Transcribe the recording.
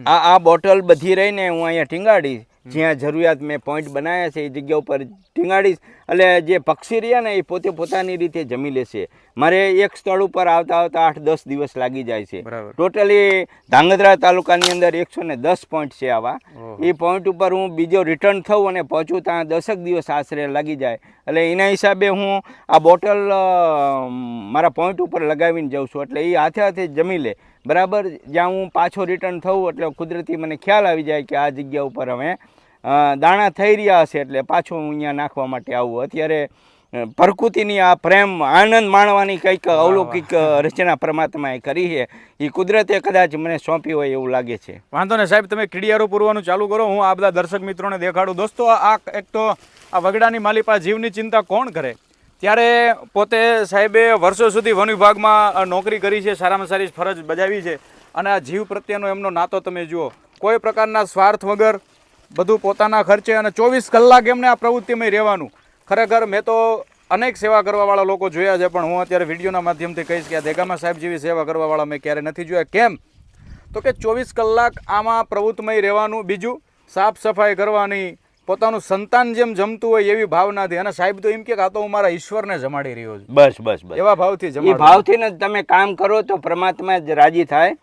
આ બોટલ બધી રહીને હું અહીંયા ટીંગાડીશ, જ્યાં જરૂરિયાત મેં પોઈન્ટ બનાવ્યા છે એ જગ્યા ઉપર ટીંગાડીશ, એટલે જે પક્ષી રહ્યા ને એ પોતે પોતાની રીતે જમી લેશે. મારે એક સ્થળ ઉપર આવતા આવતા 8-10 દિવસ લાગી જાય છે. ટોટલી ધાંગધ્રા તાલુકાની અંદર 110 પોઈન્ટ છે આવા. એ પોઈન્ટ ઉપર હું બીજો રિટર્ન થઉં અને પહોંચું ત્યાં 10 દિવસ આશરે લાગી જાય. એટલે એના હિસાબે હું આ બોટલ મારા પોઈન્ટ ઉપર લગાવીને જાઉં છું, એટલે એ હાથે હાથે જમી લે. બરાબર, જ્યાં હું પાછો રિટર્ન થવું એટલે કુદરતી મને ખ્યાલ આવી જાય કે આ જગ્યા ઉપર હવે દાણા થઈ રહ્યા હશે, એટલે પાછો હું અહીંયા નાખવા માટે આવું. અત્યારે પ્રકૃતિની આ પ્રેમ આનંદ માણવાની કંઈક અવલૌકિક રચના પરમાત્માએ કરી છે, એ કુદરતે કદાચ મને સોંપી હોય એવું લાગે છે. વાંધો ને સાહેબ, તમે કીડિયારો પૂરવાનું ચાલુ કરો, હું આ બધા દર્શક મિત્રોને દેખાડું. દોસ્તો, આ એક તો આ વગડાની માલિપા જીવની ચિંતા કોણ કરે? ત્યારે પોતે સાહેબે વર્ષો સુધી વન વિભાગમાં નોકરી કરી છે, સારામાં સારી ફરજ બજાવી છે, અને આ જીવ પ્રત્યેનો એમનો નાતો તમે જુઓ, કોઈ પ્રકારના સ્વાર્થ વગર બધું પોતાના ખર્ચે, અને 24 કલાક એમને આ પ્રવૃત્તિમાં રહેવાનું. ખરેખર મેં તો અનેક સેવા કરવાવાળા લોકો જોયા છે, પણ હું અત્યારે વિડીયોના માધ્યમથી કહીશ કે આ દેગામા સાહેબ જેવી સેવા કરવાવાળા મેં ક્યારે નથી જોયા. કેમ તો કે 24 કલાક આમાં પ્રવૃત્તિમય રહેવાનું, બીજું સાફ સફાઈ કરવાની, પોતાનું સંતાન જેમ જમતું હોય એવી ભાવનાથી. અને સાહેબ તો એમ કે આ તો હું મારા ઈશ્વરને જમાડી રહ્યો છું. બસ બસ બસ, એવા ભાવથી એ ભાવથી ને તમે કામ કરો તો પરમાત્મા જ રાજી થાય.